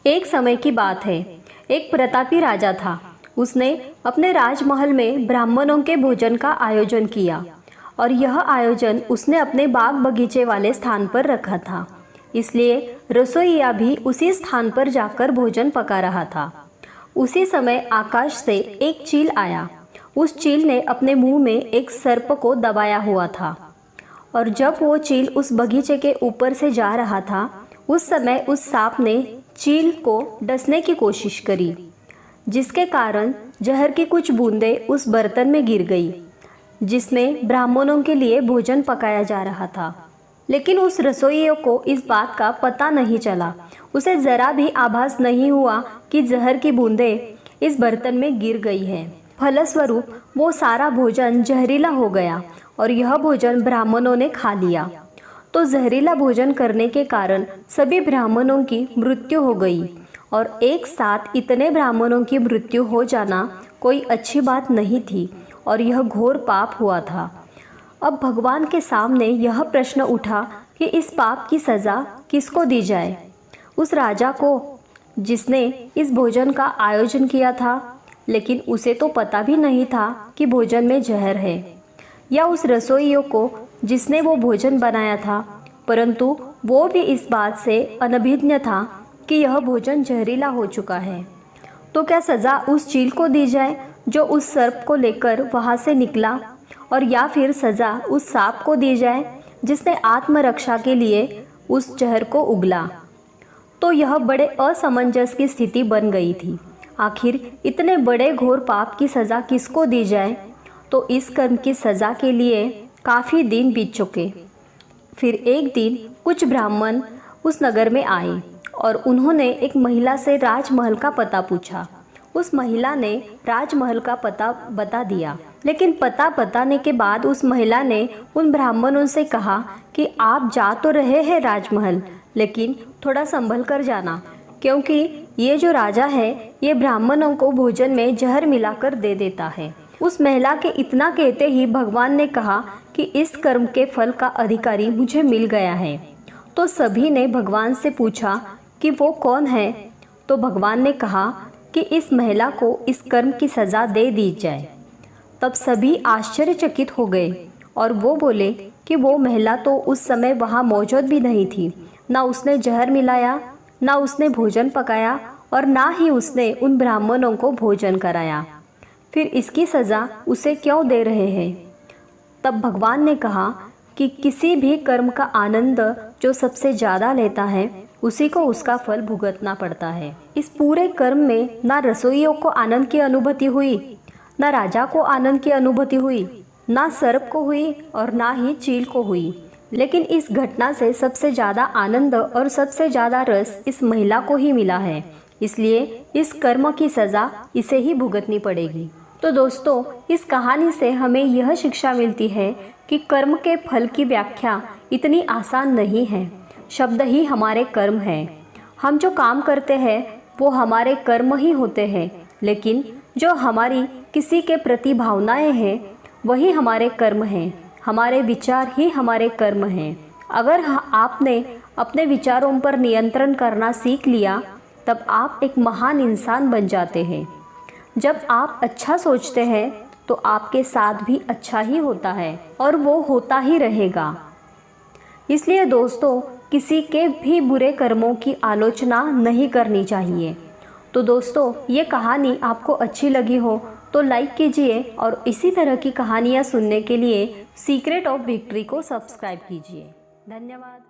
एक समय की बात है, एक प्रतापी राजा था। उसने अपने राजमहल में ब्राह्मणों के भोजन का आयोजन किया और यह आयोजन उसने अपने बाग बगीचे वाले स्थान पर रखा था। इसलिए रसोइया भी उसी स्थान पर जाकर भोजन पका रहा था। उसी समय आकाश से एक चील आया। उस चील ने अपने मुंह में एक सर्प को दबाया हुआ था और जब वो चील उस बगीचे के ऊपर से जा रहा था, उस समय उस सांप ने चील को डसने की कोशिश करी, जिसके कारण जहर की कुछ बूंदें उस बर्तन में गिर गई जिसमें ब्राह्मणों के लिए भोजन पकाया जा रहा था। लेकिन उस रसोइये को इस बात का पता नहीं चला। उसे ज़रा भी आभास नहीं हुआ कि जहर की बूंदें इस बर्तन में गिर गई हैं। फलस्वरूप वो सारा भोजन जहरीला हो गया और यह भोजन ब्राह्मणों ने खा लिया। तो जहरीला भोजन करने के कारण सभी ब्राह्मणों की मृत्यु हो गई और एक साथ इतने ब्राह्मणों की मृत्यु हो जाना कोई अच्छी बात नहीं थी और यह घोर पाप हुआ था। अब भगवान के सामने यह प्रश्न उठा कि इस पाप की सज़ा किसको दी जाए। उस राजा को जिसने इस भोजन का आयोजन किया था, लेकिन उसे तो पता भी नहीं था कि भोजन में जहर है, या उस रसोइयों को जिसने वो भोजन बनाया था, परंतु वो भी इस बात से अनभिज्ञ था कि यह भोजन जहरीला हो चुका है। तो क्या सज़ा उस चील को दी जाए जो उस सर्प को लेकर वहाँ से निकला, और या फिर सज़ा उस सांप को दी जाए जिसने आत्मरक्षा के लिए उस जहर को उगला। तो यह बड़े असमंजस की स्थिति बन गई थी। आखिर इतने बड़े घोर पाप की सज़ा किसको दी जाए। तो इस कर्म की सज़ा के लिए काफ़ी दिन बीत चुके। फिर एक दिन कुछ ब्राह्मण उस नगर में आए और उन्होंने एक महिला से राजमहल का पता पूछा। उस महिला ने राजमहल का पता बता दिया, लेकिन पता बताने के बाद उस महिला ने उन ब्राह्मणों से कहा कि आप जा तो रहे हैं राजमहल, लेकिन थोड़ा संभल कर जाना, क्योंकि ये जो राजा है ये ब्राह्मणों को भोजन में जहर मिलाकर दे देता है। उस महिला के इतना कहते ही भगवान ने कहा कि इस कर्म के फल का अधिकारी मुझे मिल गया है। तो सभी ने भगवान से पूछा कि वो कौन है। तो भगवान ने कहा कि इस महिला को इस कर्म की सज़ा दे दी जाए। तब सभी आश्चर्यचकित हो गए और वो बोले कि वो महिला तो उस समय वहाँ मौजूद भी नहीं थी। ना उसने जहर मिलाया, ना उसने भोजन पकाया और ना ही उसने उन ब्राह्मणों को भोजन कराया। फिर इसकी सज़ा उसे क्यों दे रहे हैं। तब भगवान ने कहा कि किसी भी कर्म का आनंद जो सबसे ज़्यादा लेता है उसी को उसका फल भुगतना पड़ता है। इस पूरे कर्म में ना रसोइयों को आनंद की अनुभूति हुई, ना राजा को आनंद की अनुभूति हुई, ना सर्प को हुई और ना ही चील को हुई। लेकिन इस घटना से सबसे ज़्यादा आनंद और सबसे ज़्यादा रस इस महिला को ही मिला है। इसलिए इस कर्म की सज़ा इसे ही भुगतनी पड़ेगी। तो दोस्तों, इस कहानी से हमें यह शिक्षा मिलती है कि कर्म के फल की व्याख्या इतनी आसान नहीं है। शब्द ही हमारे कर्म हैं। हम जो काम करते हैं वो हमारे कर्म ही होते हैं, लेकिन जो हमारी किसी के प्रति भावनाएं हैं वही हमारे कर्म हैं। हमारे विचार ही हमारे कर्म हैं। अगर आपने अपने विचारों पर नियंत्रण करना सीख लिया तब आप एक महान इंसान बन जाते हैं। जब आप अच्छा सोचते हैं तो आपके साथ भी अच्छा ही होता है और वो होता ही रहेगा। इसलिए दोस्तों, किसी के भी बुरे कर्मों की आलोचना नहीं करनी चाहिए। तो दोस्तों, ये कहानी आपको अच्छी लगी हो तो लाइक कीजिए और इसी तरह की कहानियाँ सुनने के लिए सीक्रेट ऑफ विक्ट्री को सब्सक्राइब कीजिए। धन्यवाद।